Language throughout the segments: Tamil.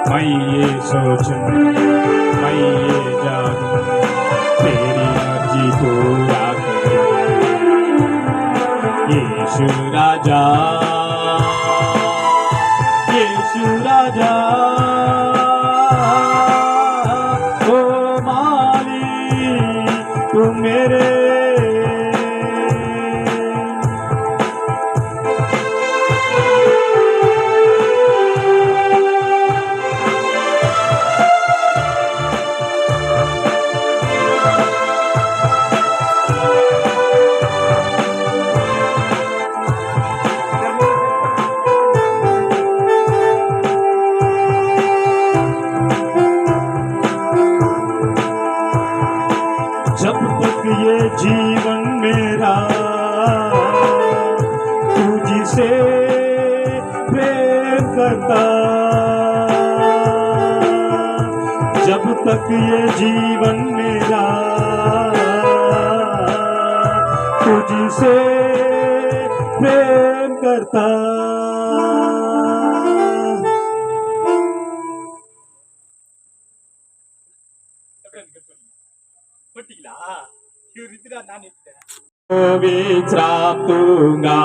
मैं ये सोचूं, मैं ये जानूं, तेरी मर्जी पूरा करूं। यीशु राजा, यीशु राजा, ओ मालिक तू मेरे। जब तक ये जीवन मेरा तुझसे प्रेम करता, जब तक ये जीवन मेरा तुझसे प्रेम करता। विश्राम दूंगा,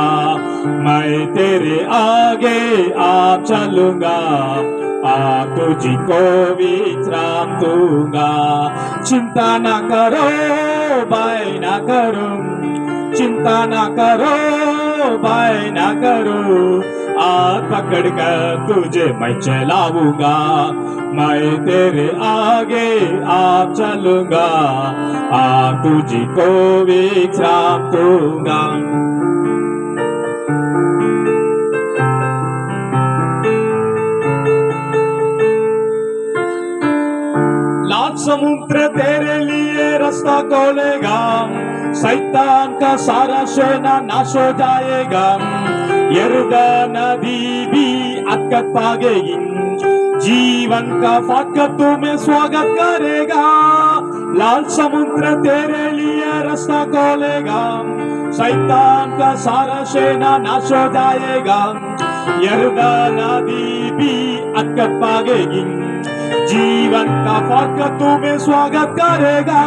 मैं तेरे आगे आप चलूंगा, आप तुझको विश्राम दूंगा। चिंता ना करो भाई ना करो, चिंता ना करो भाई ना करो, हाथ पकड़ कर तुझे मैं चलाऊंगा, मैं तेरे आगे आप चलूंगा, आप तुझको विश्राम दूंगा। लाल समुद्र तेरे लिए रास्ता खोलेगा, शैतान का सारा सेना नाश हो जाएगा। यरदन नदी भी अटक पाएगी, जीवन का फाटक तुम्हें स्वागत करेगा। लाल समुद्र तेरे लिए रास्ता खोलेगा, शैतान का सारा सेना नाश हो जाएगा। यरदन नदी भी अटक पाएगी, जीवन का फाटक तुम्हें स्वागत करेगा।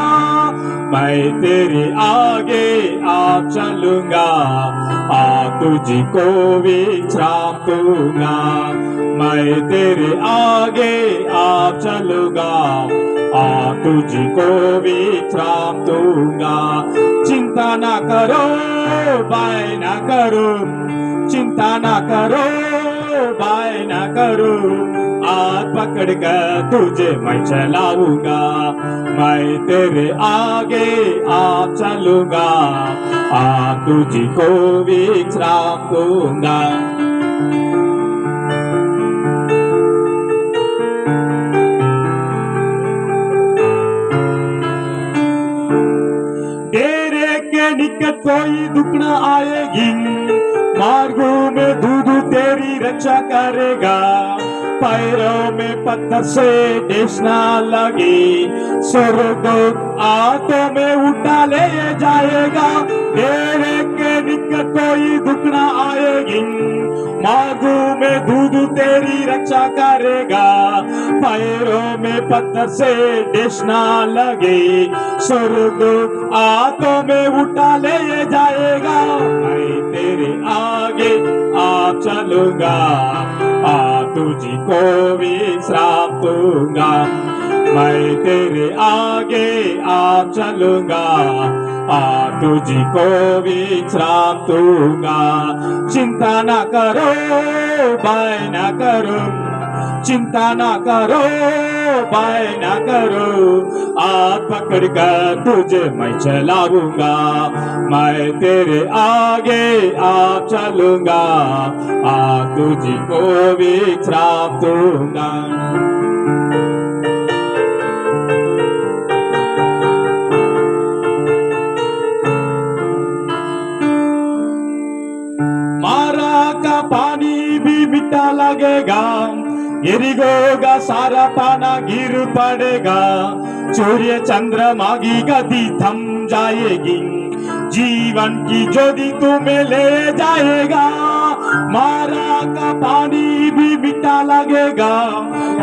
मैं तेरे आगे आप चलूंगा, आप तुझको विश्राम दूंगा, मैं तेरे आगे आप चलूंगा, आप तुझको विश्राम दूंगा। चिंता ना करो भाई ना करो, चिंता ना करो भाई ना करो, हाथ पकड़ कर तुझे मैं चलाऊंगा, मैं तेरे आगे आप चलूंगा, आप तुझको विश्राम दूंगा। तेरे के निकट कोई दुख न आएगी, मार्गों में दूध तेरी रक्षा करेगा। पैरों में पत्थर से ठेस ना लगे, स्वर्गदूत हाथों में उठा ले जाएगा। तेरे के निकट कोई दुख ना आएगी, मार्गों में दूध तेरी रक्षा करेगा। पैरों में पत्थर से ठेस ना लगे, स्वर्गदूत हाथों में उठा ले जाएगा। मैं तेरे आगे आप चलूंगा, आप तुझको विश्राम दूंगा, मैं तेरे आगे आप चलूंगा, आप तुझको विश्राम दूंगा। चिंता ना करो भाई ना करो, चिंता ना करो भाई ना करो, हाथ पकड़ कर तुझे मैं चलाऊंगा, मैं तेरे आगे आप चलूंगा, आप तुझको विश्राम दूंगा। मारा का पानी भी मीठा लगेगा, यरीहो का सारा पाना गिर पड़ेगा। सूर्य चंद्रमा की गति थम जाएगी, जीवन की ज्योति तुम्हें ले जाएगा, मारा का पानी भी मीठा लगेगा,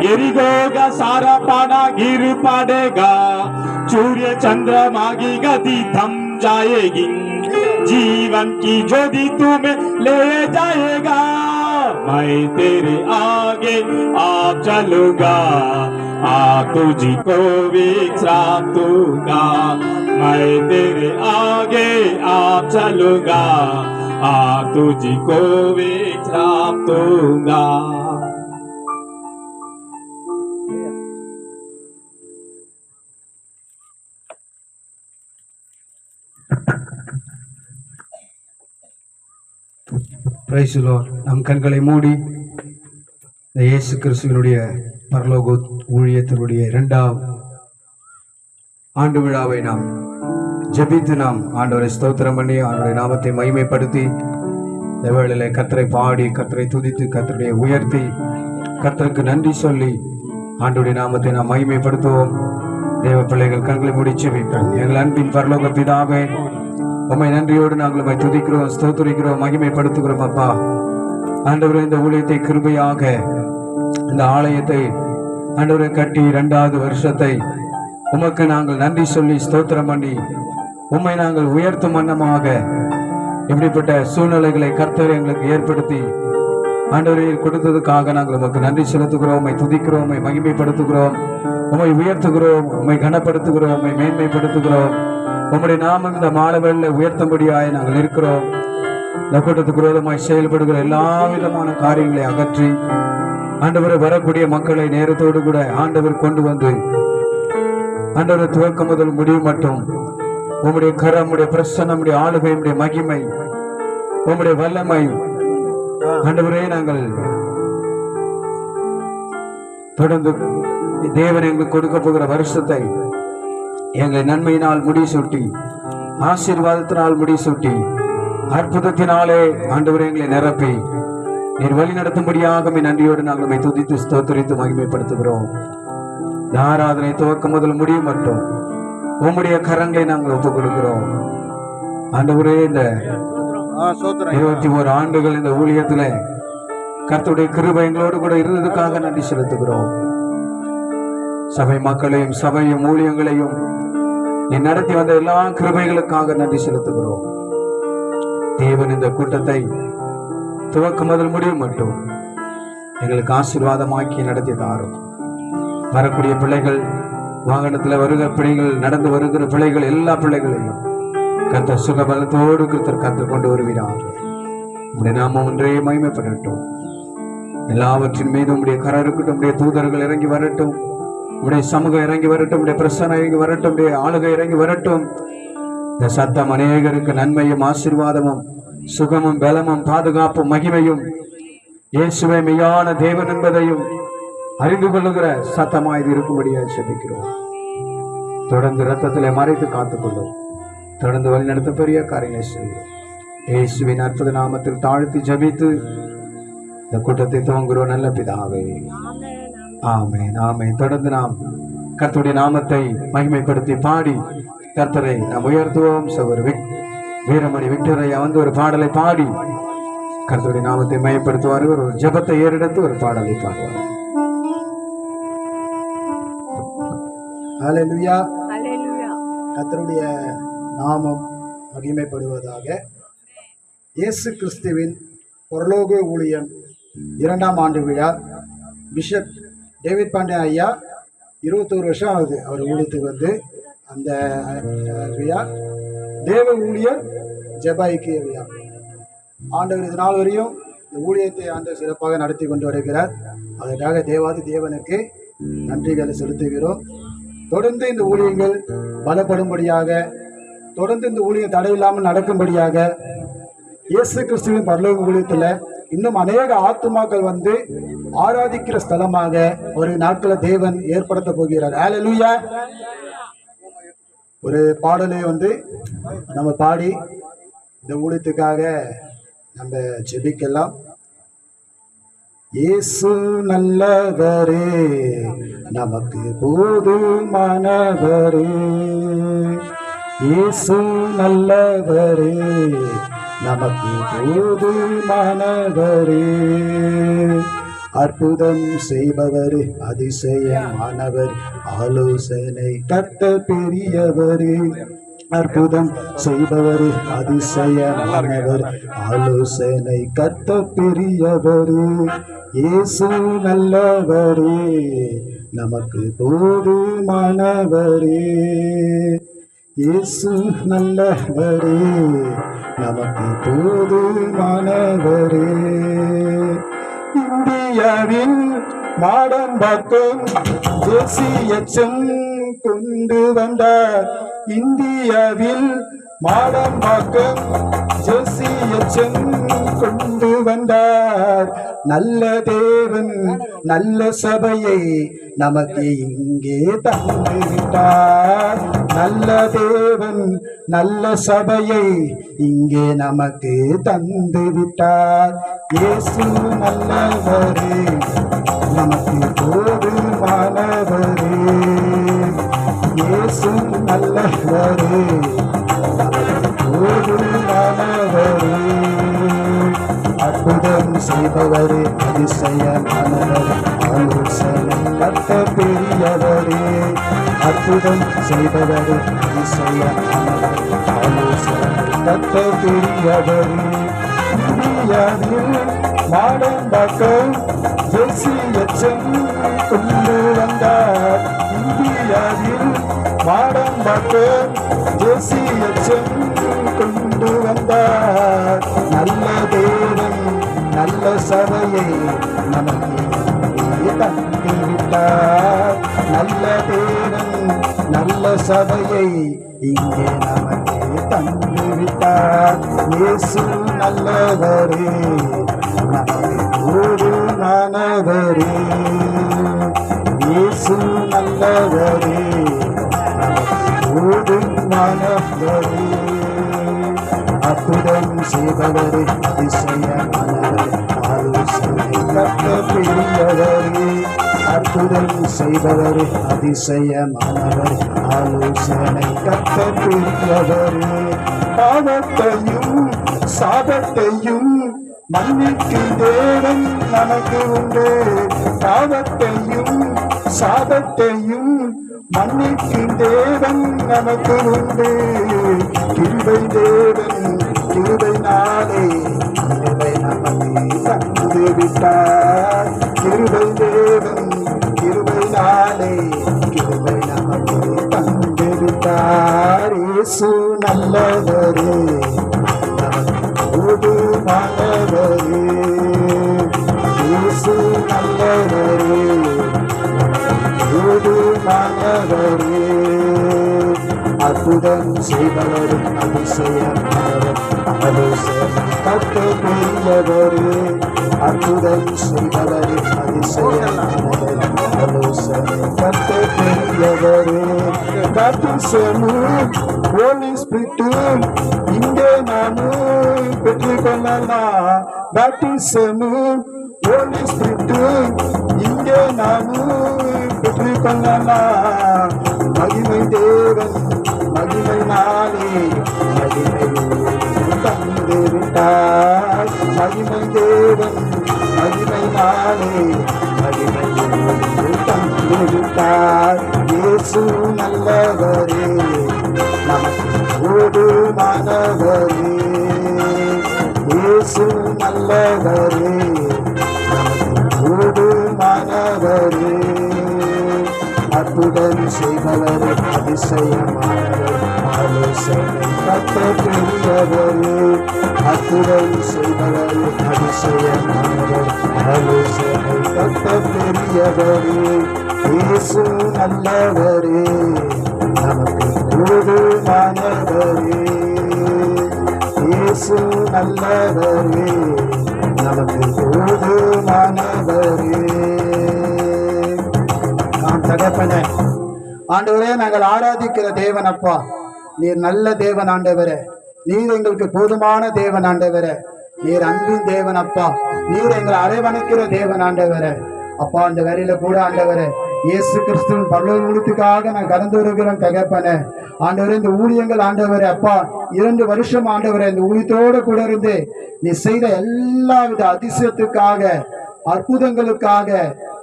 यरीहो का सारा पाना गिर पड़ेगा, सूर्य चंद्रमा की गति थम जाएगी, जीवन की ज्योति तुम्हें ले जाएगा, मैं तेरे आगे आप चलूंगा, तुझको विश्राम दूंगा, मैं तेरे आगे आप चलूंगा, तुझको विश्राम दूंगा. Price the Lord. நம் கண்களை மூடி இயேசு கிறிஸ்துவினுடைய பரலோக ஊழியத்தினுடைய 2ஆம் ஆண்டு விழாவை நாம் ஜெபித்து நாம் ஆண்டவரை ஸ்தோத்திரம் பண்ணி ஆண்டவருடைய நாமத்தை மகிமைப்படுத்தி இந்த வேளையிலே கர்த்தரை பாடி கர்த்தரை துதித்து கர்த்தரை உயர்த்தி கர்த்தருக்கு நன்றி சொல்லி ஆண்டவருடைய நாமத்தை நாம் மகிமைப்படுத்துவோம். தேவ பிள்ளைகள் கண்களை மூடி ஜெபிப்போம். எங்கள் அன்பின் பரலோக பிதாவே, உம்மை நன்றியோடு நாங்கள் உம்மை துதிக்கிறோம், ஸ்தோத்திரிக்கிறோம், மகிமைப்படுத்துகிறோம். அப்பா ஆண்டவரே, இந்த ஊழியத்தை கிருபையாக இந்த ஆலயத்தை ஆண்டவரை கட்டி 2வது வருஷத்தை உமக்கு நாங்கள் நன்றி சொல்லி ஸ்தோத்திரம் பண்ணி உம்மை நாங்கள் உயர்த்தும் வண்ணமாக இப்படிப்பட்ட சூழ்நிலைகளை கர்த்தர் எங்களுக்கு ஏற்படுத்தி ஆண்டவரை கொடுத்ததுக்காக நாங்கள் உமக்கு நன்றி செலுத்துகிறோம், உம்மை துதிக்கிறோம், உம்மை மகிமைப்படுத்துகிறோம், உம்மை உயர்த்துகிறோம், உம்மை கனப்படுத்துகிறோம், உம்மை மேன்மைப்படுத்துகிறோம். உம்முடைய நாமம் இந்த மாலவெளியில் உயர்த்தும்படியாய் நாங்கள் இருக்கிறோம். இந்த கூட்டத்துக்கு விரோதமாய் செயல்படுகிற எல்லா விதமான காரியங்களை அகற்றி ஆண்டவரை வரக்கூடிய மக்களை நேரத்தோடு கூட ஆண்டவர் கொண்டு வந்து ஆண்டவரை துவக்கம் முதல் முடிவு மட்டும் உம்முடைய கரம், உம்முடைய பிரசன்னம், உம்முடைய ஆளுகை, உம்முடைய மகிமை, உம்முடைய வல்லமை ஆண்டவரே நாங்கள் தொடர்ந்து தேவன் எங்களுக்கு கொடுக்க போகிற வருஷத்தை எங்களை நன்மையினால் முடிசூட்டி ஆசீர்வாதத்தினால் முடிசூட்டி அற்புதத்தினாலே ஆண்டவரே எங்களை நிரப்பி நீர் வழி நடத்தும்படியாக நன்றியோடு நாங்கள் உம்மை துதித்து ஸ்தோத்திரித்து மகிமைப்படுத்துகிறோம். இந்த ஆராதனை துவக்கம் முதல் முடியும் மட்டும் உம்முடைய கரங்களை நாங்கள் ஒப்புக் கொடுக்கிறோம். ஆண்டவரே, இந்த 21 ஆண்டுகள் இந்த ஊழியத்துல கர்த்தருடைய கிருபை எங்களோடு கூட இருந்ததுக்காக நன்றி செலுத்துகிறோம். சபை மக்களையும் சபையும் ஊழியங்களையும் நீ நடத்தி வந்த எல்லா கிருபைகளுக்காக நன்றி செலுத்துகிறோம். தேவன் இந்த கூட்டத்தை துவக்கம் முதல் முடியும் மட்டும் எங்களுக்கு ஆசீர்வாதமாக்கி நடத்தி தாரும். வரக்கூடிய பிள்ளைகள், வாகனத்தில் வருகிற பிள்ளைகள், நடந்து வருகிற பிள்ளைகள், எல்லா பிள்ளைகளையும் கர்த்தர் சுகபலத்தோடு கர்த்தர் கொண்டு வருகிறார். உடைய நாமம் ஒன்றே மகிமைப்படட்டும். எல்லாவற்றின் மீது உடைய கரம் இருக்கட்டும். உடைய தூதர்கள் இறங்கி வரட்டும், உடைய சமூகம் இறங்கி வரட்டும், உடைய பிரசன்னம் இறங்கி வரட்டும், உடைய ஆளுகை இறங்கி வரட்டும். இந்த சத்தம் அநேகருக்கு நன்மையும் ஆசீர்வாதமும் சுகமும் பலமும் பாதுகாப்பும் மகிமையும் இயேசுவே மெய்யான தேவன் என்பதையும் அறிந்து கொள்ளுகிற சத்தமாய் இது இருக்கும்படியாக ஜெபிக்கிறோம். தொடர்ந்து இரத்தத்திலே மறைத்து காத்துக்கொள்ளும். தொடர்ந்து வழிநடத்த பெரிய காரியங்களை செய்யும். இயேசுவின் அற்புத நாமத்தில் தாழ்த்தி ஜெபித்து இந்த கூட்டத்தை துவங்குகிறோம் நல்ல பிதாவே, ஆமென், ஆமென். தொடர்ந்து நாம் கர்த்தருடைய நாமத்தை மகிமைப்படுத்தி பாடி கர்த்தரை நாம் உயர்த்துவோம். சகோதரர் வீரமணி விக்டரையா வந்து ஒரு பாடலை பாடி கர்த்தருடைய நாமத்தை மகிமைப்படுத்துவார். ஒரு ஜெபத்தை ஏறெடுத்து ஒரு பாடலை பாடுவார். ஹல்லேலூயா, கர்த்தருடைய நாமம் மகிமைப்படுவதாக. இயேசு கிறிஸ்துவின் பரலோக ஊழியம் 2ஆம் ஆண்டு விழா. பிஷப் டேவிட் பாண்டியா ஐயா 21 வருஷம் ஆகுது அவர் ஊழியத்துக்கு வந்து. அந்த விழா தேவ ஊழியர் ஜெப ஐக்கிய விழா. ஆண்டவர் இது நாள் வரையும் இந்த ஊழியத்தை ஆண்டவர் சிறப்பாக நடத்தி கொண்டு வருகிறார். அதற்காக தேவாதி தேவனுக்கு நன்றிகளை செலுத்துகிறோம். தொடர்ந்து இந்த ஊழியங்கள் பலப்படும்படியாக, தொடர்ந்து இந்த ஊழியம் தடையில்லாமல் நடக்கும்படியாக, இயேசு கிறிஸ்துவின் பரலோக ஊழியத்தில் இன்னும் அநேக ஆத்துமாக்கள் வந்து ஆராதிக்கிற ஸ்தலமாக ஒரு நாட்களை தேவன் ஏற்படுத்த போகிறார். ஹல்லேலூயா. ஒரு பாடலை வந்து நம்ம பாடி இந்த ஊழியத்துக்காக நம்ம ஜெபிக்கலாம். இயேசு நல்லவரே, நமக்கு போதுமானவரே, இயேசு நல்லவரே, நமக்கு போதுமானவரே. அற்புதம் செய்பவர், அதிசயமானவர், ஆலோசனை கர்த்தர் பெரியவரே. அற்புதம் செய்பவர், அதிசயமானவர், ஆலோசனை கர்த்தர் பெரியவரே. இயேசு நல்லவரே, நமக்கு போதுமானவரே. இயேசு நல்லவரே, நமக்கு போதுமானவரே. இந்தியாவில் மாடம்பாக்கம் தேசியச்சம் கொண்டு வந்தார். இந்தியாவில் மாடம்பாக்கம் தேசியச்சம் கொண்டு வந்தார். நல்ல தேவன் நல்ல சபையை நமக்கு இங்கே தந்து விட்டார். நல்ல தேவன் நல்ல சபையை இங்கே நமக்கு தந்து விட்டார். இயேசு நல்லவரே, நமக்கு போதுமானவரே. இயேசு நல்லவரே, நமக்கு போதுமானவரே. அற்புதம் செய்பவர், அதிசயமானவர், ஆலோசனை கர்த்தர் பெரியவரே. அற்புதம் செய்பவர், அதிசயமானவர், ஆலோசனை கர்த்தர் பெரியவரே. இந்தியாவில் மாடம்பாக்கம் தேசியச்சம் கொண்டு வந்தார். இந்தியாவில் மாடம்பாக்கம் தேசியச்சம் கொண்டு வந்தார். நல்ல தேவன் நல்ல சபையை நமக்கு தந்து விட்டார். நல்ல தேவன் நல்ல சபையை இங்கே நமக்கு தந்து விட்டார். இயேசு நல்லவரே, நமக்கு போதுமானவரே. இயேசு நல்லவரே, நமக்கு போதுமானவரே. அற்புதம் செய்பவர், அதிசயமானவர், ஆலோசனை கர்த்தர் பெரியவரே. அற்புதம் செய்பவர், அதிசயமானவர், ஆலோசனை கர்த்தர் பெரியவரே. பாவத்தையும் சாபத்தையும் மன்னிக்கும் தேவன் நமக்கு உண்டு. பாவத்தையும் சாபத்தையும் மன்னிக்கும் தேவன் நமக்கு உண்டு. கிருபை தேவன் கிருபை நாளே கிருபை நமக்கு தந்து விட்டார். கிருபை தேவன் கிருபை நாளே கிருபை நமக்கு தந்து விட்டார். இயேசு நல்லவரே, நமக்கு போதுமானவரே. இயேசு நல்லவரே, போதுமானவரே. அற்புதம் செய்பவர், அதிசயமானவர், ஆலோசனை கர்த்தர் பெரியவரே. அற்புதம் செய்பவர், அதிசயமானவர், ஆலோசனை கர்த்தர் பெரியவரே. பேப்டிசமும் ஹோலி ஸ்பிரிட்டும் இங்கே நானும் பெற்றுக்கொள்ளலாம். பேப்டிசமும் ஹோலி ஸ்பிரிட்டும் இங்கே நானும் பெற்றுக்கொள்ளலாம். மகிமை தேவன் மகிமை நாளே மகிமை தந்து விட்டார். மகிமை தேவன் மகிமை நாளே மகிமை தந்து விட்டார். இயேசு நல்லவரே, நமக்கு போதுமானவரே. இயேசு நல்லவரே, நமக்கு போதுமானவரே. அற்புதம் செய்பவர், அதிசயமானவர், ஆலோசனை கர்த்தர் பெரியவரே. அற்புதம் செய்பவர், அதிசயமானவர், ஆலோசனை கர்த்தர் பெரியவரே. இயேசு நல்லவரே, நமக்கு போதுமானவரே. இயேசு நல்லவரே, நமக்கு போதுமானவரே. தகப்பனே, ஆண்டவரே, நாங்கள் ஆராதிக்கிற தேவன் அப்பா, நீர் நல்ல தேவன் ஆண்டவரே. நீர் எங்களுக்கு போதுமான தேவன் ஆண்டவரே. நீர் அன்பின் தேவன் அப்பா. நீர் எங்களை அரவணைக்கிற தேவன் ஆண்டவரே. அப்பா, அந்த வேலையில கூட ஆண்டவரே இயேசு கிறிஸ்துவின் பரலோக ஊழியத்துக்காக நான் கடந்து வருகிறேன் தகப்பனே. ஆண்டவரே, இந்த ஊழியங்கள் ஆண்டவரே அப்பா 2 வருஷம் ஆண்டவரே இந்த ஊழியத்தோடு கூட இருந்து நீ செய்த எல்லாவித அதிசயத்துக்காக, அற்புதங்களுக்காக,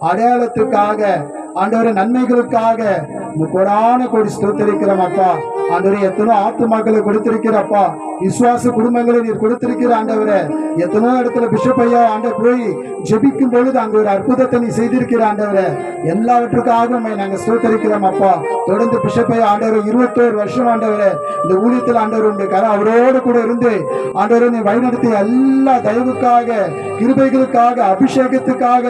அடையாளத்துக்காக, ஆண்டவரே நன்மைகளுக்காக கோடான கோடி ஸ்தோத்திரிக்கிறோம் அப்பா. ஆண்டவரே, எத்தனோ ஆத்துமாக்களை கொடுத்திருக்கிறப்பா, விசுவாச குடும்பங்களை நீர் கொடுத்திருக்கிற ஆண்டவரே. எத்தனோ இடத்துல பிஷப் ஐயா ஆண்டவர் போய் ஜெபிக்கும் பொழுது அங்க ஒரு அற்புதத்தை நீ செய்திருக்கிற ஆண்டவரே. எல்லாவற்றுக்காக நாங்க ஸ்தோத்திரிக்கிறோம் அப்பா. தொடர்ந்து பிஷப் ஐயா ஆண்டவர் 21 வருஷம் ஆண்டவரே இந்த ஊழியத்தில் ஆண்டவர் உண்டு அவரோடு கூட இருந்து ஆண்டவரை நீ வழிநடத்திய எல்லா தயவுக்காக, கிருபைகளுக்காக, அபிஷேகத்துக்காக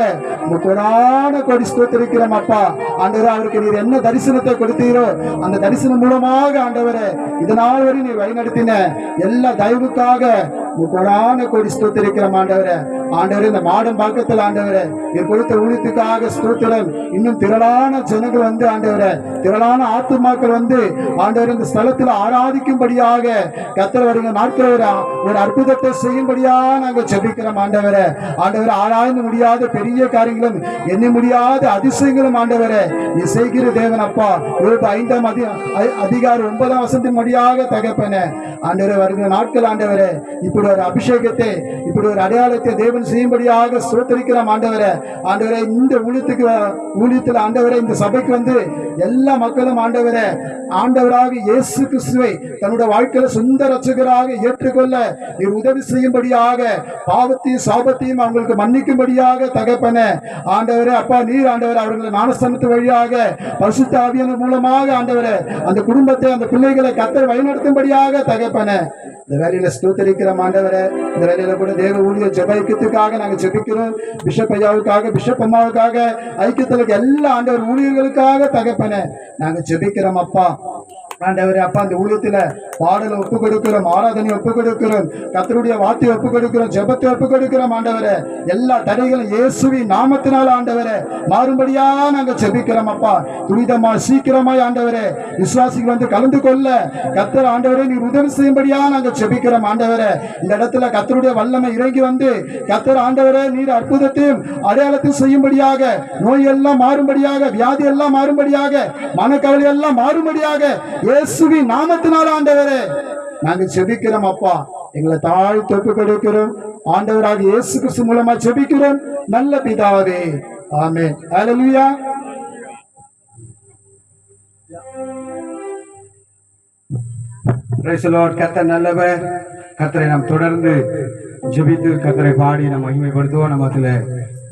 கோடான கோடி ஸ்தோத்திரிக்கிறோம் அப்பா. ஆண்டவரே, அவருக்கு நீர் என்ன தரிசனத்தை கொடுத்தீரோ அந்த தரிசனம் மூலமாக ஆண்டவரே இதனால் வரை நீர் வழிநடத்தின எல்லா தயவுக்காக கோடான கோடி ஸ்தோத்திரிக்கிறோம் ஆண்டவரே. ஆண்டவரே, இந்த மாடம் பாக்கத்தில் ஆண்டவரே நீர் கொடுத்த ஊழியத்துக்காக ஸ்தோத்திரம். இன்னும் திரளான ஜனங்கள் வந்து ஆண்டவரே, திரளான ஆத்துமாக்கள் வந்து ஆண்டவரே இந்த ஸ்தலத்தில் ஆராதிக்கும்படியாக கர்த்தர் வருகிற நாட்கள் ஒரு அற்புதத்தை செய்யும்படியாக நாங்கள் ஜெபிக்கிறோம் ஆண்டவரே. ஆண்டவரே, ஆராய்ந்து முடியாத பெரிய காரியங்களும் எண்ணி முடியாத அதிசயங்களும் ஆண்டவரே நீ செய்கிற தேவன் அப்பா. 5ஆம் அதிகாரம் 9ஆம் வசனத்தின் முடியாக தகப்பனே ஆண்டவரே, வருகிற நாட்கள் ஆண்டவரே இப்படி ஒரு அபிஷேகத்தை, இப்படி ஒரு அடையாளத்தை தேவன் செய்யும்படியாக ஸ்தோத்திரிக்கிறோம் ஆண்டவரே. ஆண்டவரே, இந்த ஊழியத்தில் ஆண்டவரே இந்த சபைக்கு வந்து எல்லா மக்களும் ஆண்டவரே ஆண்டவராக இயேசு கிறிஸ்துவை தன்னுடைய வாழ்க்கையில சொந்த ரட்சகராக ஏற்றுக்கொள்ள நீர் உதவி செய்யும்படியாக, பாவத்தையும் சாபத்தையும் அவங்களுக்கு மன்னிக்கும்படியாக தகப்பனே ஆண்டவரே அப்பா நீர் ஆண்டவரே அவர்களை ஞானஸ்தானத்து வழியாக பரிசுத்த ஆவியானவர் மூலமாக ஆண்டவரே அந்த குடும்பத்தை, அந்த பிள்ளைகளை கர்த்தர் வழிநடத்தும்படியாக தகப்பனே இந்த வேலையில ஸ்தோத்திரிக்கிறோம் ஆண்டவரே. இந்த வேலையில கூட தேவ ஊழிய ஜெப ஐக்கியத்துக்காக நாங்க ஜெபிக்கிறோம். பிஷப் ஐயாவுக்காக, பிஷப் அம்மாவுக்காக, ஐக்கியத்தில் எல்லா ஆண்டவர் ஊழியர்களுக்காக தகப்பனே நாங்க ஜெபிக்கிறோம் அப்பா. ஆண்டவரே அப்பா, அந்த ஊழியத்துல பாடலை ஒப்பு கொடுக்கிறோம், ஆராதனை ஒப்பு கொடுக்கிறோம், கர்த்தருடைய வார்த்தையை ஒப்பு கொடுக்கிறோம், ஜெபத்தை ஒப்பு கொடுக்கிறோம் ஆண்டவரே. எல்லா தடைகளும் இயேசுவின் நாமத்தினால் ஆண்டவரே மாறும்படியா நாங்க ஜெபிக்கிறோம் அப்பா. துரிதமா சீக்கிரமாய் ஆண்டவரே விசுவாசிகள் வந்து கலந்து கொள்ள கர்த்தர் ஆண்டவரே நீர் உதவி செய்யும்படியா நாங்க ஜெபிக்கிறோம் ஆண்டவரே. இந்த இடத்துல கர்த்தருடைய வல்லமை இறங்கி வந்து கர்த்தர் ஆண்டவரே நீர் அற்புதத்தையும் அடையாளத்தையும் செய்யும்படியாக, நோய் எல்லாம் மாறும்படியாக, வியாதி எல்லாம் மாறும்படியாக, மனக்கவலை எல்லாம் மாறும்படியாக இயேசுவின் நாமத்தினால் ஆண்டவரே நாங்க ஜெபிக்கிறோம் அப்பா. எங்களை தாழ்த்தி ஒப்பு கொடுக்கிறோம் ஆண்டவராக இயேசு கிறிஸ்து மூலமா ஜெபிக்கிறோம் நல்ல பிதாவே, ஆமென். ஹல்லேலூயா. Price the Lord. கர்த்தர் நல்லவர். கர்த்தரை நாம் தொடர்ந்து ஜெபித்து கர்த்தரை பாடி நாம் மகிமைப்படுத்துவோம். நம்ம அதுல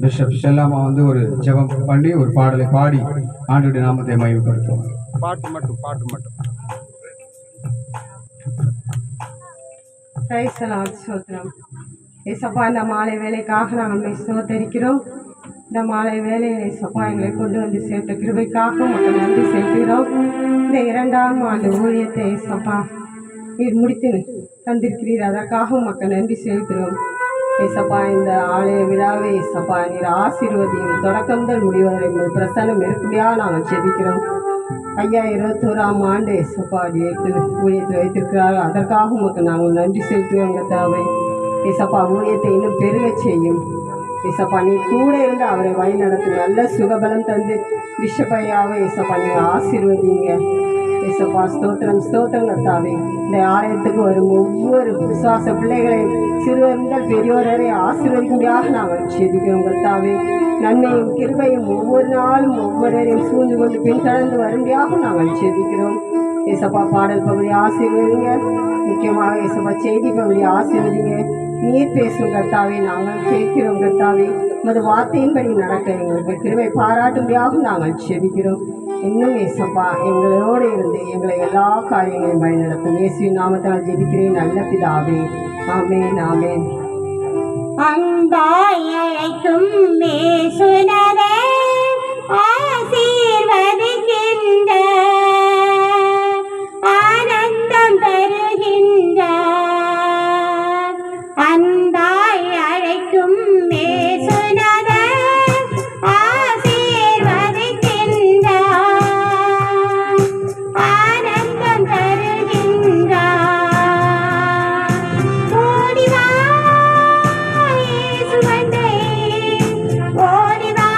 பிஷப் செல்லாமா வந்து ஒரு ஜெபம் பண்ணி ஒரு பாடலை பாடி ஆண்டவருடைய நாமத்தை மகிமைப்படுத்துவோம். பாட்டு மட்டும் பிரைஸ் தி லார்ட். ஸ்தோத்திரம் ஏசப்பா. இந்த மாலை வேலைக்காக நாங்கள் ஸ்தோத்தரிக்கிறோம். இந்த மாலை வேலையை ஏசப்பா எங்களை கொண்டு வந்து சேர்த்த கிருபைக்காக மக்கள் நன்றி செலுத்துகிறோம். இந்த 2ஆம் ஆண்டு ஊழியத்தை ஏசப்பா நீர் முடித்து தந்திருக்கிறீர், அதற்காக மக்கள் நன்றி செலுத்துகிறோம் ஏசப்பா. இந்த ஆலய விழாவை ஏசப்பா நீர் ஆசீர்வதியும், தொடக்கம் முதல் முடிவதை பிரசன்னம் இருக்கும்படியாக நாங்கள் ஜெபிக்கிறோம். ஐயா 21ஆம் ஆண்டு ஏசப்பா ஊழியத்தில் வைத்திருக்கிறார்கள், அதற்காக உமக்கு நாங்கள் நன்றி செலுத்துவோம். கர்த்தாவே ஏசப்பா ஊழியத்தை இன்னும் பெருக செய்யும் ஏசப்பா. நீ கூட இருந்து அவரை வழி நடத்தி நல்ல சுகபலம் தந்து பிஷப் ஐயாவை ஏசப்பா நீங்கள் ஆசீர்வதிங்க ஏசப்பா. ஸ்தோத்திரம் ஸ்தோத்திரம் கர்த்தாவே. இந்த ஆலயத்துக்கு வரும் ஒவ்வொரு விசுவாச பிள்ளைகளையும் சிறுவர் முதல் பெரியோர் வரை ஆசீர்வதிக்கும்படியாக நாங்கள் ஜெபிக்கிறோம் கர்த்தாவே. நன்மையும் கிருபையும் ஒவ்வொரு நாளும் ஒவ்வொருவரையும் சூழ்ந்து கொண்டு பின்தொடர்ந்து வரும்படியாக நாங்கள் ஜெபிக்கிறோம் ஏசப்பா. பாடல் பகுதி ஆசீர்வதிங்க, முக்கியமாக ஏசப்பா செய்தி பகுதி ஆசீர்வதிங்க. நீர் பேசும் கர்த்தாவே, நாங்கள் கேட்கிறோம் கர்த்தாவே. உமது வார்த்தையின்படி நடக்க எங்களுக்கு கிருபை பாராட்டும்படியாக நாங்கள் ஜெபிக்கிறோம். இன்னும் ஏசப்பா எங்களோடு இருந்து எங்களை எல்லா காரியங்களையும் வழிநடத்தும் இயேசுவின் நாமத்தால் ஜெபிக்கிறேன் நல்ல பிதாவே, ஆமென் ஆமென். அன்பாய் அழைக்கும் மேசுனரே ஆசீர்வதிக்கின்ற ஆனந்தம் தருகின்ற அன்பாய் அழைக்கும் மேசுனரே ஆசீர்வதிக்கின்ற ஆனந்தம் தருகின்ற ஓடிவா. ஓடிவா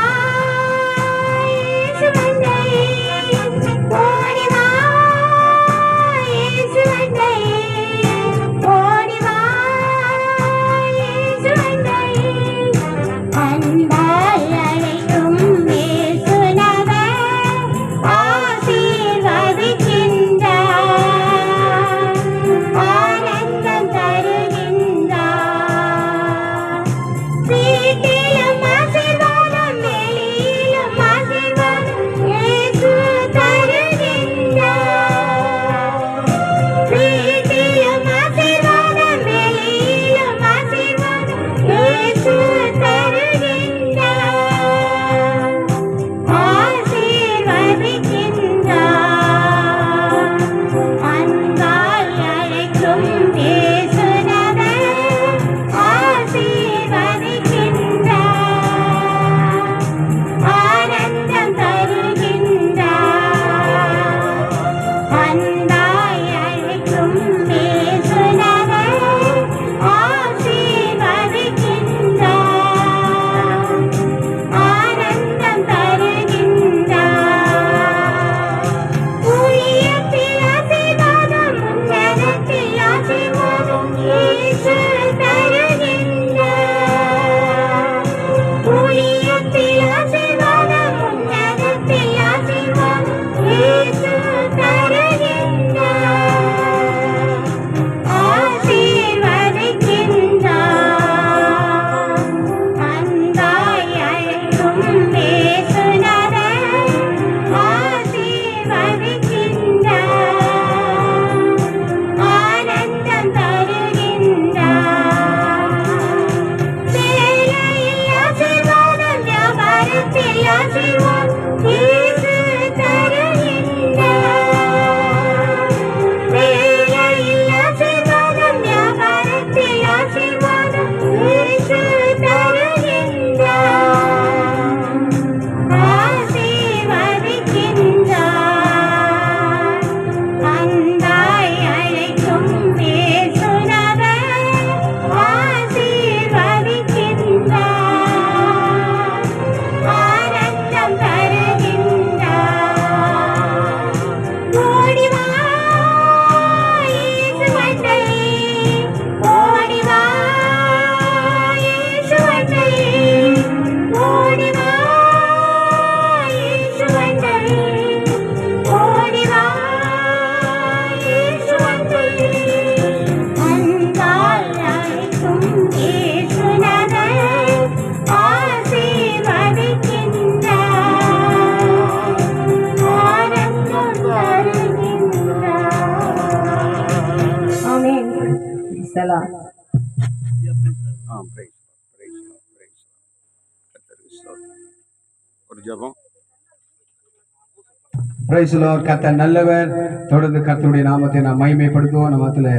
பிரைஸ் தி லார்ட். கர்த்தர் நல்லவர். தொடர்ந்து கர்த்தருடைய நாமத்தை நாம் மகிமைப்படுத்துவோம். நம்மத்துல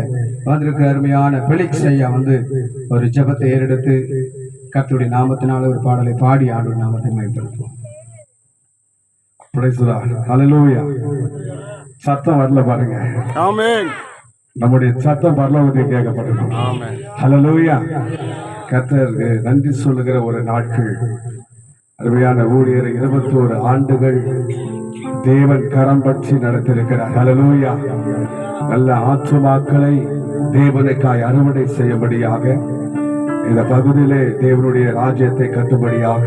வந்திருக்கிற அருமையான பெலிக்ஸ் ஐயா வந்து ஒரு ஜெபத்தை ஏறெடுத்து கர்த்தருடைய நாமத்தினால ஒரு பாடலை பாடி ஆண்டவர் நாமத்தை மகிமைப்படுத்துவோம். Praise the lord. ஹல்லேலூயா. சத்தம் வரல பாருங்க. ஆமென். நம்முடைய சத்தம் பரலோகத்தில் கேட்கப்படணும். ஆமென். ஹல்லேலூயா. கர்த்தருக்கு நன்றி சொல்லுகிற ஒரு நாட்கள். அருமையான ஊழியர் 21 ஆண்டுகள் தேவன் கரம் பற்றி நடத்திருக்கிறார். ஹல்லேலூயா. நல்ல ஆத்துமாக்களை தேவனுக்காய் அறுவடை செய்யும்படியாக இந்த பகுதியிலே தேவனுடைய ராஜ்யத்தை கட்டும்படியாக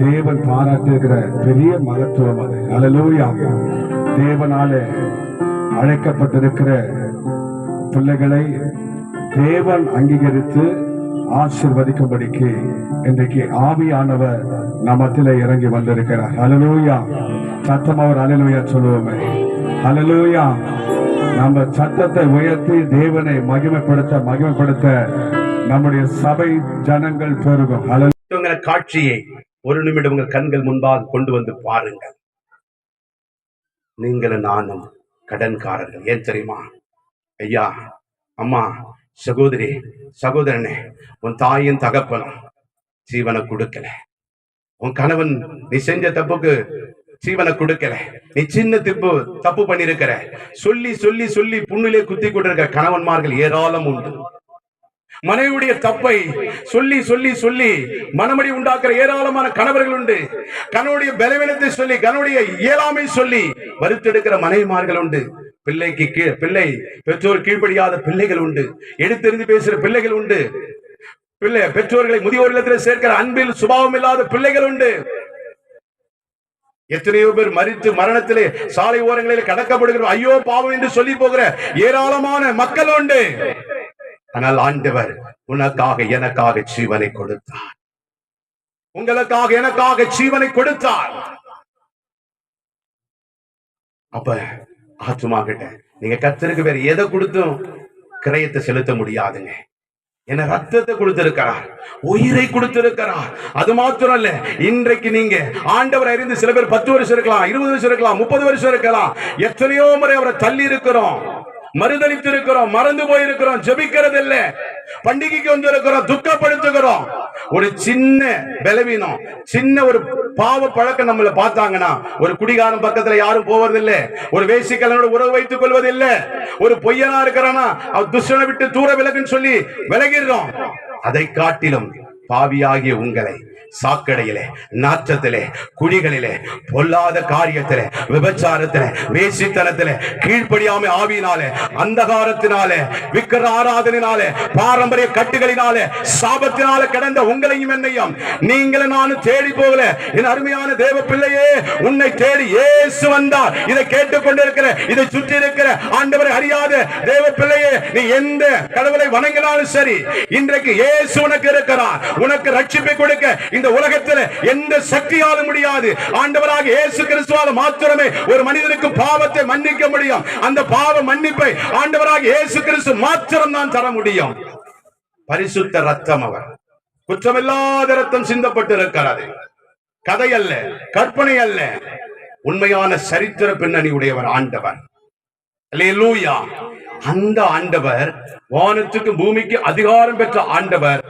தேவன் பாராட்டுகிற பெரிய மகத்துவம் அது. ஹல்லேலூயா. தேவனாலே அழைக்கப்பட்டிருக்கிற பிள்ளைகளை தேவன் அங்கீகரித்து ஆசீர்வதிக்கும்படிக்கு இன்றைக்கு ஆவியானவர் நமத்திலே இறங்கி வந்திருக்கிறார். ஹல்லேலூயா. சத்தம் அவர் ஹல்லேலூயா சொல்லுவோமே. ஹல்லேலூயா. நம்ம சத்தத்தை உயர்த்தி தேவனை மகிமைப்படுத்த நம்முடைய சபை ஜனங்கள் பெருகும். உங்களை காட்சியை ஒரு நிமிடம் உங்கள் கண்கள் முன்பாக கொண்டு வந்து பாருங்கள். நீங்களும் நானும் கடன்காரர்கள். ஏன் தெரியுமா? ஐயா, அம்மா, சகோதரி, சகோதரனே, உன் தாயின் தகப்பனும் ஜீவனை கொடுக்கல. உன் கணவன் நீ செஞ்ச தப்புக்கு ஜீவனை கொடுக்கல. நீ சின்ன தப்பு பண்ணிருக்கிற. சொல்லி சொல்லி சொல்லி புண்ணிலே குத்தி கொண்டிருக்க கணவன்மார்கள் ஏராளம் உண்டு. மனைவியுடைய தப்பை சொல்லி சொல்லி சொல்லி மனமடி உண்டாக்குற ஏராளமான கணவர்கள் உண்டு. கணவனுடைய பலவீனத்தை சொல்லி, கணவனுடைய இயலாமை சொல்லி வருத்தெடுக்கிற மனைவிமார்கள் உண்டு. பிள்ளை பெற்றோர் கீழ்ப்படியாத பிள்ளைகள் உண்டு. எடுத்தெறிந்து பேசுற பிள்ளைகள் உண்டு. பெற்றோர்களை முதியோர் இல்லத்தில் சேர்க்கிற அன்பில் சுபாவம் இல்லாத பிள்ளைகள் உண்டு. எத்தனையோ பேர் மரித்து மரணத்திலே சாலை ஓரங்களில் கடக்கப்படுகிற ஐயோ பாவம் என்று சொல்லி போகிற ஏராளமான மக்கள் உண்டு. ஆனால் ஆண்டவர் உனக்காக எனக்காக ஜீவனை கொடுத்தார். உங்களுக்காக எனக்காக ஜீவனை கொடுத்தார். அப்ப ஆத்துமா கிட்ட நீங்க கர்த்தருக்கு வேற எதை கொடுத்தும் கிரயத்தை செலுத்த முடியாதுங்க. என்ன ரத்தத்தை கொடுத்திருக்கிறார், உயிரை கொடுத்திருக்கிறார். அது மாத்திரம் இல்ல, இன்றைக்கு நீங்க ஆண்டவர் அறிந்து சில பேர் 10 வருஷம் இருக்கலாம், 20 வருஷம் இருக்கலாம், 30 வருஷம் இருக்கலாம். எத்தனையோ முறை அவரை தள்ளி இருக்கிறோம், மறுதளித்து இருக்கிறோம், மறந்து போயிருக்கிறோம், ஜெபிக்கிறது இல்ல. பண்டிகைக்கு வந்து இருக்கிறோம், துக்கப்படுத்துகிறோம். ஒரு சின்ன பலவீனம், சின்ன ஒரு பாவ பழக்கம் நம்மள பார்த்தாங்கன்னா ஒரு குடிகாரன் பக்கத்துல யாரும் போவதில்லை. ஒரு வேசிக்கலனோட உறவு வைத்துக் கொள்வதில்லை. ஒரு பொய்யனா இருக்கிறானா அவர் துஷ்டனை விட்டு தூர விலகுன்னு சொல்லி விலகிறோம். அதை காட்டிலும் பாவியாகிய உங்களை சாக்கடையிலே, நாற்றத்திலே, குழிகளிலே, பொல்லாத காரியத்திலே, விபச்சாரத்திலே, வேசித்தனத்திலே, கீழ்ப்படியாமை ஆவியினாலே, அந்தகாரத்தினாலே, விக்கிர ஆராதனையினாலே, பாரம்பரிய கட்டுகளினாலே, சாபத்தினாலே கிடந்த உங்களையும் என்னையும் நீங்களும் நானும் தேடி போகல. என் அருமையான தேவ பிள்ளையே, உன்னை தேடி இயேசு வந்தார். இதை கேட்டுக்கொண்டிருக்கிற, இதை சுற்றி இருக்கிற ஆண்டவரை அறியாத தேவ பிள்ளையே, நீ எந்த கடவுளை வணங்கினாலும் சரி, இன்றைக்கு இயேசு உனக்கு இருக்கிறார். உனக்கு ரட்சிப்பை கொடுக்க இந்த உலகத்தில் எந்த சக்தியாலும் முடியாது. ஆண்டவராக இயேசு கிறிஸ்துவால் மாத்திரமே ஒரு மனிதனுக்கு பாவத்தை மன்னிக்க முடியும். அந்த பாவ மன்னிப்பை ஆண்டவராக இயேசு கிறிஸ்து மாத்திரம் தான் தர முடியும். பரிசுத்த ரத்தம், அவர் குற்றமில்லாத ரத்தம் சிந்தப்பட்டிருக்கிறது. கதை அல்ல, கற்பனை அல்ல, உண்மையான சரித்திர பின்னணி உடையவர் ஆண்டவர். அல்லேலூயா. அந்த ஆண்டவர், வானத்துக்கு பூமிக்கு அதிகாரம் பெற்ற ஆண்டவர்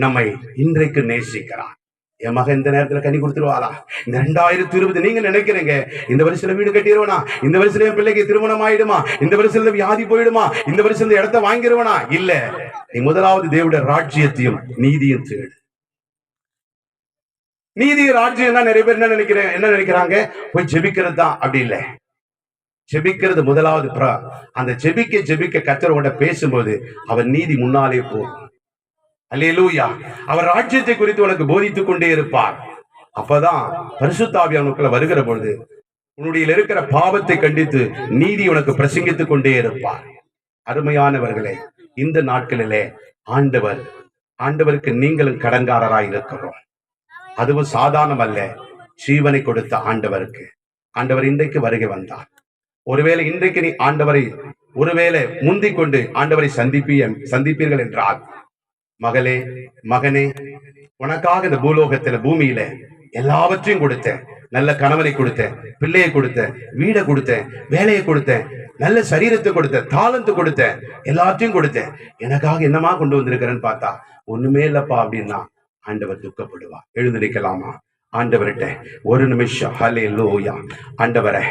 நம்மை இன்றைக்கு நேசிக்கிறார். என் மகன் இந்த நேரத்துல கனி கொடுத்துருவாளா? இந்த 2020 நீங்க நினைக்கிறீங்க இந்த வருஷத்துல வீடு கட்டிடுவனா, இந்த வருஷத்துல என் பிள்ளைக்கு திருமணம் ஆயிடுமா, இந்த வருஷத்துல வியாதி போயிடுமா, இந்த வருஷத்துல இடத்த வாங்கிடுவனா? இல்ல, நீ முதலாவது தேவனுடைய ராஜ்யத்தையும் நீதியும் தேடு. நீதி ராஜ்யம் தான். நிறைய பேர் என்ன நினைக்கிறாங்க, போய் ஜெபிக்கிறது தான். அப்படி இல்லை. ஜெபிக்கிறது முதலாவது. அந்த ஜெபிக்க கர்த்தரோட பேசும்போது அவர் நீதி முன்னாலே போகும். அல்லேலூயா. அவர் ராஜ்யத்தை குறித்து உனக்கு போதித்துக் கொண்டே இருப்பார். அப்பதான் பரிசுத்த ஆவியானவருக்குள்ள வருகிற பொழுது உன்னுடைய இருக்கிற பாவத்தை கண்டித்து நீதி உனக்கு பிரசங்கித்துக் கொண்டே இருப்பார். அருமையானவர்களே, இந்த நாட்களிலே ஆண்டவருக்கு நீங்களும் கடன்காரராய் இருக்கிறோம். அதுவும் சாதாரணம் அல்ல. ஜீவனை கொடுத்த ஆண்டவர் இன்றைக்கு வருகை வந்தார். ஒருவேளை இன்றைக்கு நீ ஆண்டவரை ஒருவேளை முந்திக் கொண்டு ஆண்டவரை சந்திப்பீர்கள் என்றால், மகளே, மகனே, உனக்காக இந்த பூமியில எல்லாவற்றையும் கொடுத்தேன். நல்ல கணவனை கொடுத்தேன், பிள்ளையை கொடுத்தேன், வீடை கொடுத்தேன், வேலையை கொடுத்தேன், நல்ல சரீரத்தை கொடுத்தேன், தாளந்து கொடுத்தேன், எல்லாத்தையும் கொடுத்தேன். எனக்காக என்னமா கொண்டு வந்திருக்கிறேன்னு பார்த்தா ஒண்ணுமே இல்லப்பா அப்படின்னா ஆண்டவர் துக்கப்படுவா. எழுந்து நிற்கலாமா? ஆண்டவர்கிட்ட ஒரு நிமிஷம் ஹல்லேலூயா. ஆண்டவரே,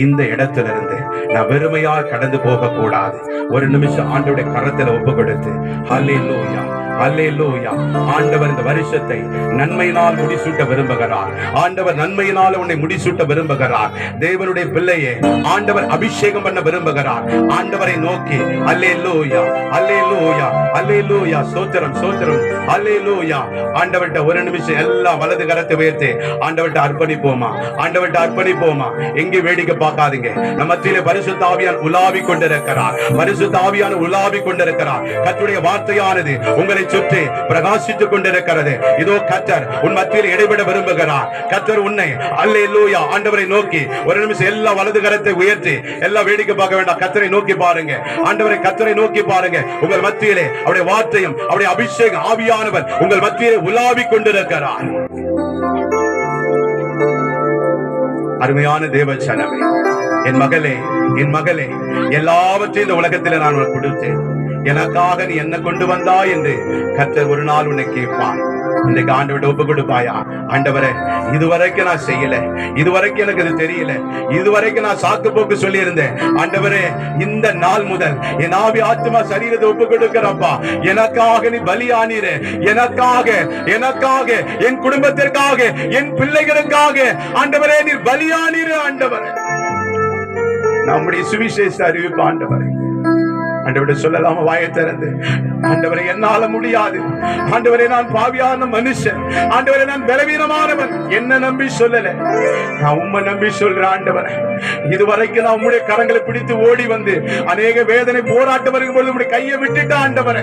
இந்த இடத்துல இருந்து நான் வெறுமையா கடந்து போக கூடாது. ஒரு நிமிஷம் ஆண்டவருடைய கரத்துல ஒப்பு கொடுத்து ஹல்லேலூயா, ஹல்லேலூயா. ஆண்டவர் இந்த வருஷத்தை நன்மையினால் முடிசூட்ட விரும்புகிறார். ஆண்டவர் நன்மையினால் உன்னை முடிசூட்ட விரும்புகிறார். தேவனுடைய பிள்ளையே, ஆண்டவர் அபிஷேகம் பண்ண விரும்புகிறார். ஆண்டவரை நோக்கி ஹல்லேலூயா, ஹல்லேலூயா, ஹல்லேலூயா. ஸ்தோத்திரம், ஸ்தோத்திரம், ஹல்லேலூயா. ஆண்டவர்ட்ட ஒரு நிமிஷம் எல்லாம் வலது கரத்தை உயர்த்தி ஆண்டவர்ட்ட அர்ப்பணிப்போமா, ஆண்டவர்ட்ட அர்ப்பணிப்போமா. எங்கே வேடிக்கை பார்க்காதீங்க. நம்ம மத்தியிலே பரிசுத்த ஆவியான் உலாவி கொண்டிருக்கிறார். பரிசுத்த ஆவியான் உலாவி கொண்டிருக்கிறார். கர்த்தருடைய வார்த்தையானது உங்களை சுற்றி பிரகாசித்துக் கொண்டிருக்கிறது. இதோ கர்த்தர் உன் மத்தியில் இடைபெட விரும்புகிறார். கர்த்தர் உன்னை அல்லேலூயா ஆண்டவரை நோக்கி ஒரு நிமிஷம் எல்லா வலது கரத்தை உயர்த்தி எல்லாம் வேடிக்கை பார்க்க வேண்டாம். கர்த்தரை நோக்கி பாருங்க. ஆண்டவரை கர்த்தரை நோக்கி பாருங்க. உங்கள் மத்தியிலே அவருடைய வார்த்தையும் அவருடைய அபிஷேகம் ஆவியானவர் உங்கள் மத்தியிலே உலாவி கொண்டிருக்கிறார். அருமையான தேவ ஜனமே, என் மகளே, என் மகளே, எல்லாவற்றையும் இந்த உலகத்தில் நான் உனக்கு கொடுத்தேன். எனக்காக நீ என்ன கொண்டு வந்தா என்று கர்த்தர் ஒரு நாள் உன்னை கேட்பான். இன்றைக்கு ஆண்டவர்கிட்ட ஒப்பு கொடுப்பாயா? ஆண்டவரே, இதுவரைக்கும் நான் செய்யல, இதுவரைக்கும் எனக்கு இது தெரியல, இதுவரைக்கும் நான் சாக்கு போக்கு சொல்லி இருந்தேன். ஆண்டவரே, இந்த நாள் முதல் என் ஆவி ஆத்மா சரீரத்தை ஒப்பு கொடுக்கிறப்பா. எனக்காக நீ பலியானீரே. எனக்காக, எனக்காக, என் குடும்பத்திற்காக, என் பிள்ளைகளுக்காக ஆண்டவரே நீர் பலியானீரே. ஆண்டவரே, நம்முடைய சுவிசேஷ அறிவிப்பு ஆண்டவரே. ஆண்டவரே சொல்லலாம வாயை திறந்து, ஆண்டவரே என்னால முடியாது, ஆண்டவரே நான் பாவியான மனுஷன், ஆண்டவரே நான் பலவீனமானவன், என்ன நம்பி சொல்லல, நான் உம்மை நம்பி சொல்றேன். ஆண்டவரே, இதுவரைக்கும் நான் உம்முடைய கரங்களை பிடித்து ஓடி வந்து அநேக வேதனை போராட்டம் வரும்போது உம்முடைய கையை விட்டுட்ட. ஆண்டவரே,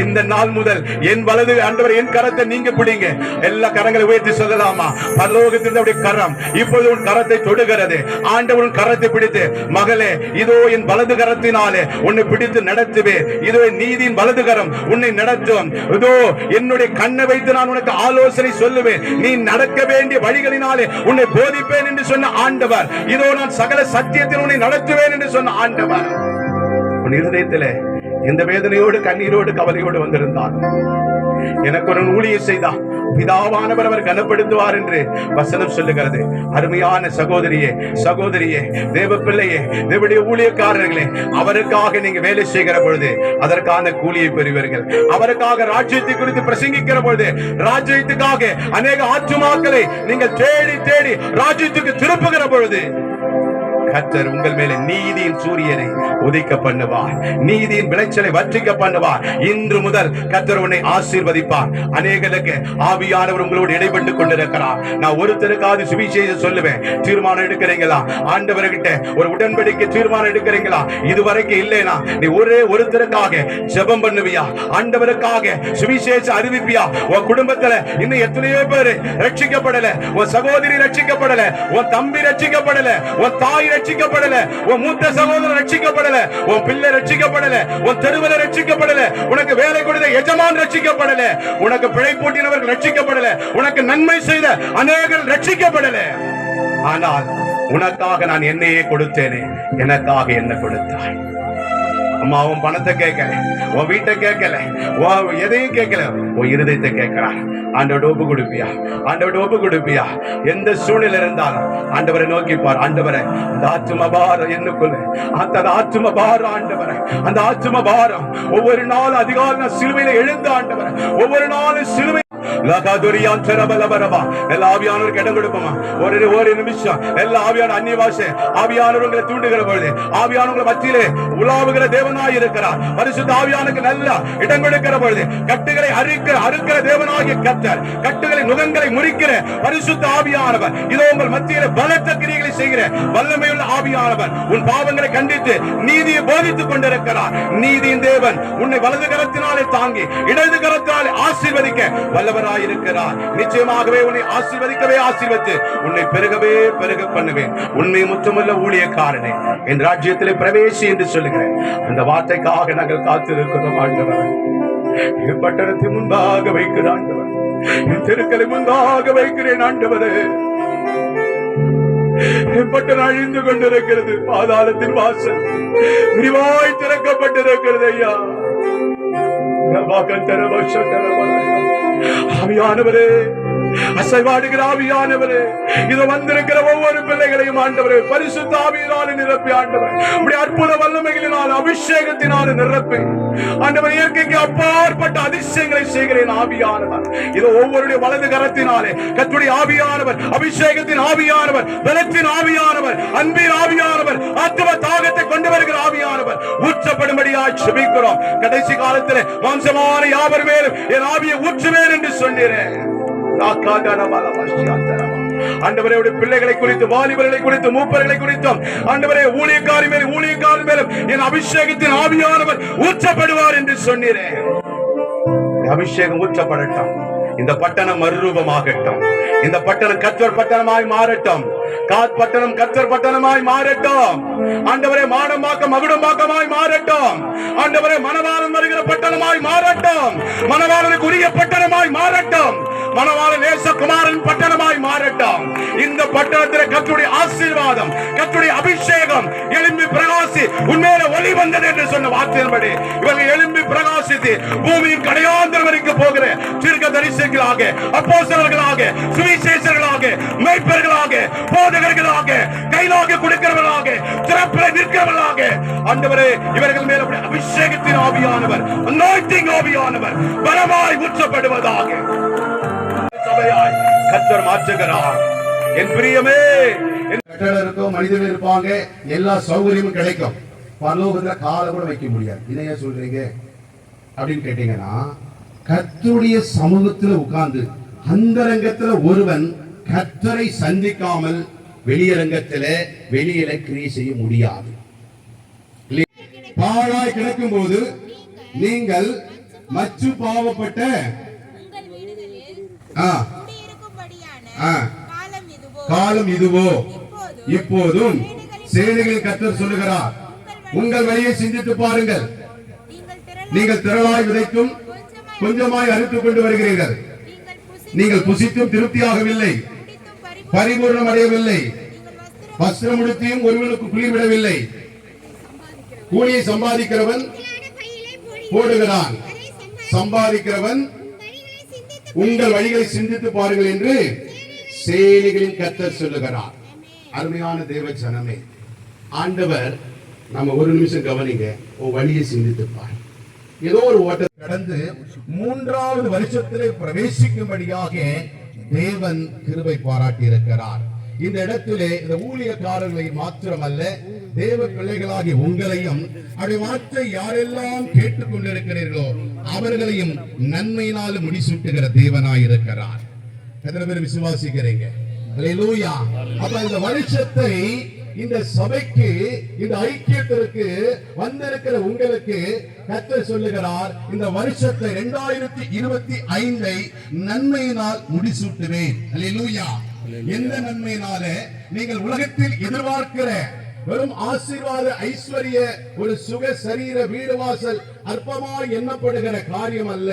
இந்த நாள் முதல் என் வலது ஆண்டவரே என் கரத்தை நீங்க பிடிங்க. எல்லா கரங்களை உயர்த்தி சொல்லலாமா? பரலோகத்தினுடைய கரம் இப்பொழுது உன் கரத்தை தொடுகிறது. ஆண்டவர் உன் கரத்தை பிடித்து, மகளே, இதோ என் வலது கரத்தினாலே உன்னை பிடித்து நடத்துவேன். இதோ நீதியின் வலது கரம் உன்னை நடத்தும். இதோ என்னுடைய கண்ணை வைத்து நான் உனக்கு ஆலோசனை சொல்லுவேன். நீ நடக்க வேண்டிய வழிகளினாலே உன்னை போதிப்பேன் என்று சொன்ன ஆண்டவர். இதோ நான் சகல சத்தியத்தில் உன்னை நடத்துவேன் என்று சொன்ன ஆண்டவர். உன் இருதயத்திலே எந்த வேதனையோடு கண்ணீரோடு கவலையோடு வந்திருந்தார், எனக்கு ஒரு ஊழியம் செய்தார், பிதாவானவர் அவர் கனப்படுத்துவார் என்று வசனம் சொல்லுகிறது. அருமையான சகோதரியே, சகோதரியே, தேவ பிள்ளையே, தேவனுடைய ஊழியக்காரர்களே, அவருக்காக நீங்க வேலை செய்கிற பொழுது அதற்கான கூலியை பெறுவீர்கள். அவருக்காக ராஜ்யத்தை குறித்து பிரசங்கிக்கிற பொழுது ராஜ்யத்துக்காக அநேக ஆத்துமாக்களை நீங்கள் தேடி தேடி ராஜ்யத்துக்கு திருப்புகிற பொழுது கர்த்தர் உங்கள் மேலே நீதியின் சூரியனை உதிக்க பண்ணுவார். நீதியின் விளைச்சலை வற்றிக்க பண்ணுவார். இன்று முதல் கர்த்தர் உன்னை ஆசீர்வதிப்பார். அநேகருக்கு ஆவியானவர் உங்களோடு இடைப்பட்டு கொண்டிருக்கிறார். நான் ஒருத்தருக்காவது சுவிசேஷம் சொல்லுவேன். தீர்மானம் எடுக்கிறீங்களா? ஆண்டவர்கிட்ட ஒரு உடன்படிக்கை தீர்மானம் எடுக்கிறீங்களா? இதுவரைக்கும் இல்லைனா நீ ஒரே ஒருத்தருக்காக ஜெபம் பண்ணுவியா? ஆண்டவருக்காக சுவிசேஷம் அறிவிப்பியா? உன் குடும்பத்துல இன்னும் எத்தனையோ பேர் ரட்சிக்கப்படல. உன் சகோதரி ரட்சிக்கப்படல, உன் தம்பி ரட்சிக்கப்படல, உன் தாய் ரட்சிக்கப்படல, உன் மூத்த சகோதரர் ரட்சிக்கப்படல, உன் பிள்ளை ரட்சிக்கப்படல, உன் தெருவில் ரட்சிக்கப்படல, உனக்கு வேலை கொடுத்த எஜமான் ரட்சிக்கப்படல, உனக்கு பிழை போட்டினவர்கள் ரட்சிக்கப்படல, உனக்கு நன்மை செய்த அநேகர் ரட்சிக்கப்படல. ஆனால் உனக்காக நான் என்னையே கொடுத்தேனே, எனக்காக என்ன கொடுத்தாய்? அம்மா, உன் பணத்தை கேட்கல, உன் வீட்டை கேட்கல, எதையும் கேட்கல, உன் இருதயத்தை கேட்கிறார். ஆண்டவரோட ஒப்பு கொடுப்பியா? ஆண்டவரோட ஒப்பு கொடுப்பியா? எந்த சூழ்நிலை இருந்தாலும் ஆண்டவரை நோக்கிப்பார். ஆண்டவரை, அந்த ஆத்தும பாரம் என்னுக்குள்ள, அந்த ஆத்தும பாரம் ஆண்டவரை, அந்த ஆத்தும பாரம் ஒவ்வொரு நாளும் அதிகாலை நான் சிலுவையில எழுந்த ஆண்டவரை, ஒவ்வொரு நாளும் சிலுவை எல்லா ஆவியானவருக்கு இடம் கொடுப்போமா? ஒரு நிமிஷம் எல்லா ஆவியான அந்நிய பாஷை ஆவியானவர்களை தூண்டுகிற பொழுது ஆவியானவர்கள் மத்தியிலே உலாவுகிற தேவனாய் இருக்கிறார். பரிசுத்த ஆவியானுக்கு நல்ல இடம் கொடுக்கிற பொழுது கட்டுகளை அறுக்கிற தேவனாகிய கர்த்தர், கட்டுகளை நுகங்களை முறிக்கிற பரிசுத்த ஆவியானவர் இதோ உங்கள் மத்தியிலே பலத்த கிரியைகளை செய்கிற வல்லமையுள்ள ஆவியானவர் உன் பாவங்களை கண்டித்து நீதியை போதித்துக் கொண்டிருக்கிறார். நீதியின் தேவன் உன்னை வலது கரத்தினாலே தாங்கி இடது கரத்தினாலே ஆசீர்வதிக்க வல்லவராயிருக்கிறார். நிச்சயமாகவே உன்னை ஆசீர்வதிக்கவே ஆசீர்வதித்து உன்னை பெருகவே பெருக பண்ணுவேன். உண்மை முத்தமுள்ள ஊழியக்காரனே, என் ராஜ்யத்திலே பிரவேசி என்று சொல்லுகிறேன். அந்த வார்த்தைக்காக நாங்கள் காத்திருக்கிறோம். ஆண்டவர், என் பட்டணத்தை முன்பாக வைக்கிற ஆண்டவர், என் தெருக்களை முன்பாக வைக்கிறேன் ஆண்டவரே. என் பட்டணம் அழிந்து கொண்டிருக்கிறது. பாதாளத்தின் வாசல் விரிவாய் திறக்கப்பட்டிருக்கிறது ஐயா. ஆவியானவரே, அசைவாடுகிற ஆவியானவரே, இது வந்திருக்கிற ஒவ்வொரு பிள்ளைகளையும் ஆண்டவரே பரிசுத்த ஆவியினால நிரப்பி ஆண்டவர் உடைய அற்புத வல்லமைகளினால் அபிஷேகத்தினால நிரப்பி ஆண்டவர் இயற்கைக்கு அப்பாற்பட்ட அதிசயங்களை செய்கிறேன் ஆவியானவர். இது ஒவ்வொருடைய வலது கரத்தினாலே கர்த்தருடைய ஆவியானவர், அபிஷேகத்தின் ஆவியானவர், பலத்தின் ஆவியானவர், அன்பின் ஆவியானவர், ஆத்தும தாகத்தை கொண்டு வருகிற ஆவியானவர் ஊற்றப்படும்படியாய் ஜெபிக்கிறோம். கடைசி காலத்திலே மாம்சமான யாவர் மேலும் என் ஆவியை ஊற்றுவேன் என்று சொன்னீரேன். ஆண்டவரே, பிள்ளைகளை குறித்து, வாலிபர்களை குறித்து, மூப்பர்களை குறித்தும் ஆண்டவரே ஊழியக்காரி மேலும் என் அபிஷேகத்தின் ஆவியானவர் ஊற்றப்படுவார் என்று சொன்னீரேன். அபிஷேகம் ஊற்றப்படட்டும். இந்த பட்டணம் மறுரூபமாகட்டும். இந்த பட்டணம் கர்த்தர் பட்டணமாய் மாறட்டும். பட்டணம் கர்த்தர் பட்டணமாய் மாறட்டும். ஆண்டவரே, மாடமாக்கம் மகுடமாக்கமாய் மாறட்டும். ஆண்டவரே, மணவாளன் வருகிற பட்டணமாய் மாறட்டும். மணவாளனுக்கு உரிய பட்டணமாய் மாறட்டும். மணவாளன் நேசகுமாரன் பட்டணமாய் மாறட்டும். இந்த பட்டணத்தில் கர்த்தருடைய ஆசீர்வாதம், கர்த்தருடைய அபிஷேகம் எழும்பி பிரகாசி உண்மையில ஒளி வந்தது என்று சொன்ன வார்த்தையின்படி இவர்கள் எழும்பி பிரகாசித்து பூமியின் கடையாந்தரம் வரைக்கும் போகிற தீர்க்கதரிசிகளாக, அப்போஸ்தலர்களாக, சுவிசேஷர்களாக, மேய்ப்பர்களாக, போதகர்களாக, கைலாக கொடுக்கிறவர்களாக, திறப்பிலே நிற்கிறவர்களாக ஆண்டவரே இவர்கள் மேல் அபிஷேகத்தின் ஆவியானவர், அனாயிண்டிங் ஆவியானவர் பலமாய் ஊற்றப்படுவதாக சபையாய் கர்த்தர் மாற்றுகிறார். என் பிரியமே, கட்டடம் இருக்கும், மனிதர்கள் இருப்பாங்க, எல்லா சௌகரியமும் கிடைக்கும். பரலோகத்துல காலை கூட வைக்க முடியாது. இதைய சொல்றீங்க அப்படின்னு கேட்டீங்கன்னா, கர்த்தருடைய சமூகத்துல உட்கார்ந்து அந்தரங்கத்துல ஒருவன் கர்த்தரை சந்திக்காமல் வெளியில கிரியை செய்ய முடியாது. பாழாய் கிடக்கும் போது நீங்கள் மச்சு பாவப்பட்ட காலம் இதுவோ, இப்போதும் சேனைகள் கர்த்தர் சொல்லுகிறார், உங்கள் வழியை சிந்தித்து பாருங்கள். நீங்கள் திரளாய் விதைக்கும் கொஞ்சமாய் அறுத்துக் கொண்டு வருகிறீர்கள். நீங்கள் புசித்தும் திருப்தியாகவில்லை, பரிபூர்ணம் அடையவில்லை, வஸ்திரம் உடுத்தியும் ஒருவனுக்கு குளிர்விடவில்லை. கூலியை சம்பாதிக்கிறவன் போடுகிறான், சம்பாதிக்கிறவன் உங்கள் வழிகளை சிந்தித்து பாருங்கள் என்று சேனைகளின் கர்த்தர் சொல்லுகிறார். அருமையான தேவ ஜனமே, ஆண்டவர் நம்ம ஒரு நிமிஷம் கவனிங்க, உன் வழியை சிந்தித்து பாரு. ஏதோ ஒரு ஓட்டத்தை கடந்து 3வது வருஷத்திலே பிரவேசிக்கும்படியாக தேவன் கிருபை பாராட்டி இருக்கிறார். இந்த இடத்திலே இந்த ஊழியக்காரர்களை மாத்திரமல்ல, தேவ பிள்ளைகளாகி உங்களையும் அப்படி மாற்ற யாரெல்லாம் கேட்டுக் கொண்டிருக்கிறீர்களோ அவர்களையும் நன்மையினால் முடிசூட்டுகிற தேவனாய் இருக்கிறார். எத்தனை பேர் விசுவாசிக்கிறீங்க? அல்லேலூயா. அப்ப இந்த வருஷத்தை இந்த சபைக்கு, இந்த ஐக்கியத்திற்கு வந்திருக்கிற உங்களுக்கு கர்த்தர் சொல்லுகிறார், இந்த வருஷத்தை 2025 நன்மையினால் முடிசூட்டுவேன். அல்லேலூயா. எந்த நன்மையினால? நீங்கள் உலகத்தில் எதிர்பார்க்கிற வெறும் ஆசீர்வாத, ஐஸ்வர்ய, ஒரு சுக சரீர, வீடு வாசல் அற்பமாய் எண்ணப்படுகிற காரியம் அல்ல.